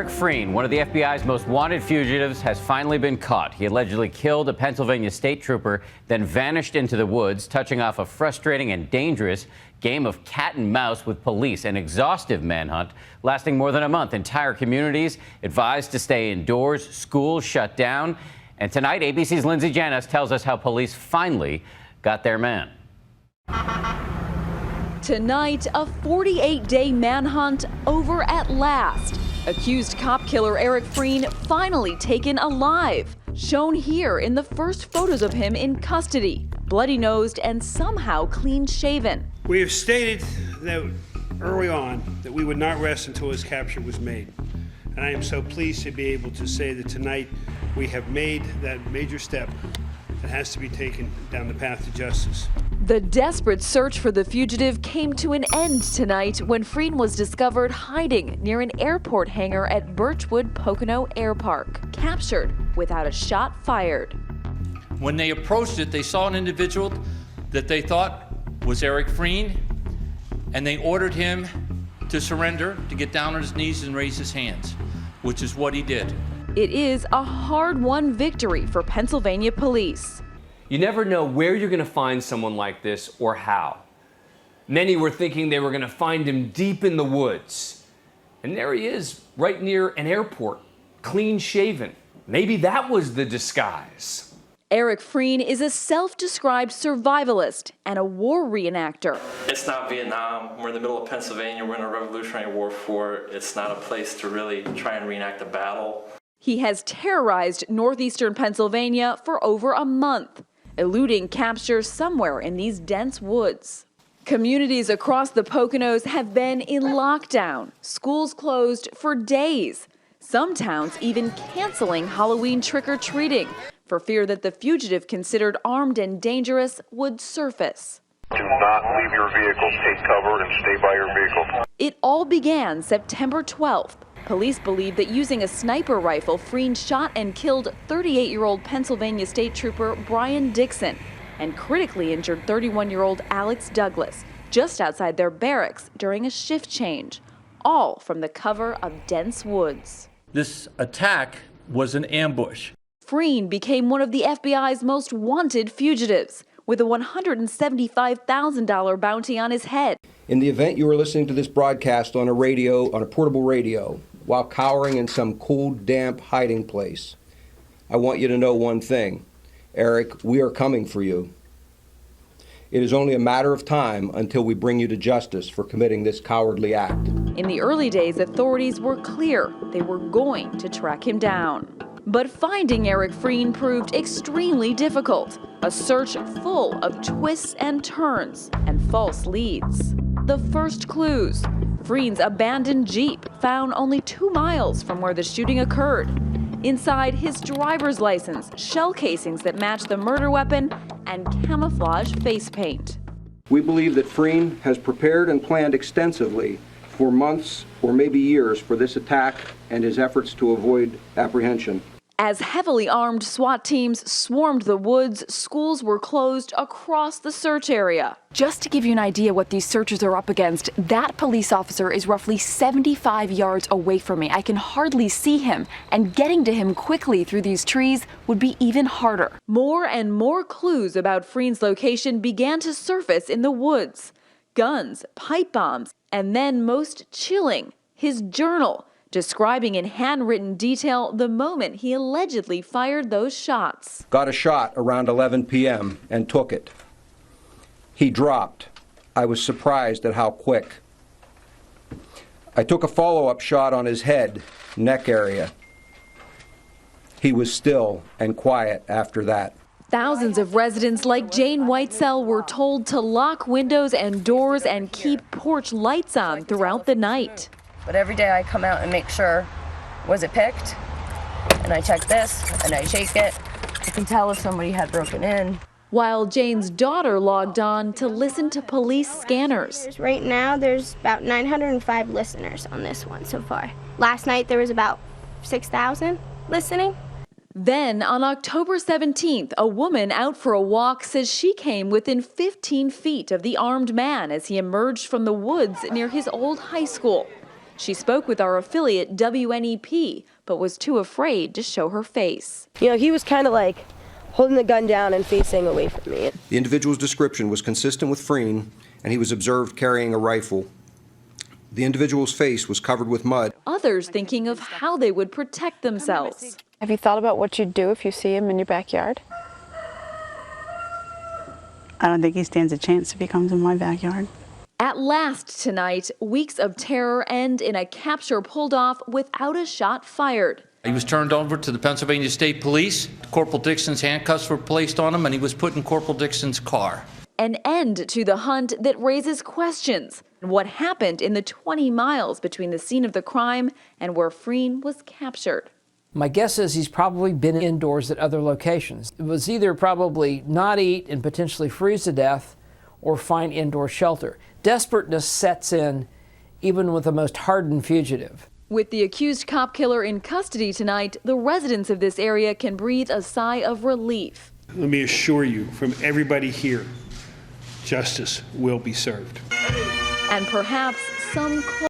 Frein, one of the FBI's most wanted fugitives, has finally been caught. He allegedly killed a Pennsylvania state trooper, then vanished into the woods, touching off a frustrating and dangerous game of cat and mouse with police, an exhaustive manhunt lasting more than a month. Entire communities advised to stay indoors, schools shut down. And tonight, ABC's Lindsay Janis tells us how police finally got their man. Tonight, a 48-day manhunt over at last. Accused cop killer Eric Frein finally taken alive. Shown here in the first photos of him in custody, bloody-nosed and somehow clean-shaven. We have stated that early on that we would not rest until his capture was made. And I am so pleased to be able to say that tonight we have made that major step that has to be taken down the path to justice. The desperate search for the fugitive came to an end tonight when Frein was discovered hiding near an airport hangar at Birchwood Pocono Air Park, captured without a shot fired. When they approached it, they saw an individual that they thought was Eric Frein, and they ordered him to surrender, to get down on his knees and raise his hands, which is what he did. It is a hard-won victory for Pennsylvania police. You never know where you're going to find someone like this or how. Many were thinking they were going to find him deep in the woods. And there he is, right near an airport, clean-shaven. Maybe that was the disguise. Eric Frein is a self-described survivalist and a war reenactor. It's not Vietnam. We're in the middle of Pennsylvania. We're in a Revolutionary War fort. It's not a place to really try and reenact a battle. He has terrorized northeastern Pennsylvania for over a month, eluding capture somewhere in these dense woods. Communities across the Poconos have been in lockdown, schools closed for days, some towns even canceling Halloween trick-or-treating for fear that the fugitive considered armed and dangerous would surface. Do not leave your vehicle. Take cover and stay by your vehicle. It all began September 12th. Police believe that using a sniper rifle, Frein shot and killed 38-year-old Pennsylvania State Trooper Brian Dixon and critically injured 31-year-old Alex Douglas just outside their barracks during a shift change, all from the cover of dense woods. This attack was an ambush. Frein became one of the FBI's most wanted fugitives, with a $175,000 bounty on his head. In the event you are listening to this broadcast on a portable radio, while cowering in some cool, damp hiding place, I want you to know one thing. Eric, we are coming for you. It is only a matter of time until we bring you to justice for committing this cowardly act. In the early days, authorities were clear they were going to track him down. But finding Eric Frein proved extremely difficult, a search full of twists and turns and false leads. The first clues: Frein's abandoned Jeep found only 2 miles from where the shooting occurred. Inside, his driver's license, shell casings that match the murder weapon, and camouflage face paint. We believe that Frein has prepared and planned extensively for months or maybe years for this attack and his efforts to avoid apprehension. As heavily armed SWAT teams swarmed the woods, schools were closed across the search area. Just to give you an idea what these searchers are up against, that police officer is roughly 75 yards away from me. I can hardly see him, and getting to him quickly through these trees would be even harder. More and more clues about Frein's location began to surface in the woods. Guns, pipe bombs, and then most chilling, his journal, describing in handwritten detail the moment he allegedly fired those shots. Got a shot around 11 p.m. and took it. He dropped. I was surprised at how quick. I took a follow-up shot on his head, neck area. He was still and quiet after that. Thousands of residents like Jane Whitesell were told to lock windows and doors and keep porch lights on throughout the night. But every day I come out and make sure, was it picked? And I check this, and I shake it. I can tell if somebody had broken in. While Jane's daughter logged on to listen to police scanners. Right now, there's about 905 listeners on this one so far. Last night, there was about 6,000 listening. Then, on October 17th, a woman out for a walk says she came within 15 feet of the armed man as he emerged from the woods near his old high school. She spoke with our affiliate WNEP, but was too afraid to show her face. You know, he was kind of like holding the gun down and facing away from me. The individual's description was consistent with Frein, and he was observed carrying a rifle. The individual's face was covered with mud. Others thinking of how they would protect themselves. Have you thought about what you'd do if you see him in your backyard? I don't think he stands a chance if he comes in my backyard. At last tonight, weeks of terror end in a capture pulled off without a shot fired. He was turned over to the Pennsylvania State Police. Corporal Dixon's handcuffs were placed on him, and he was put in Corporal Dixon's car. An end to the hunt that raises questions. What happened in the 20 miles between the scene of the crime and where Frein was captured? My guess is he's probably been indoors at other locations. It was either probably not eat and potentially freeze to death or find indoor shelter. Desperateness sets in even with the most hardened fugitive. With the accused cop killer in custody tonight, the residents of this area can breathe a sigh of relief. Let me assure you, from everybody here, justice will be served. And perhaps some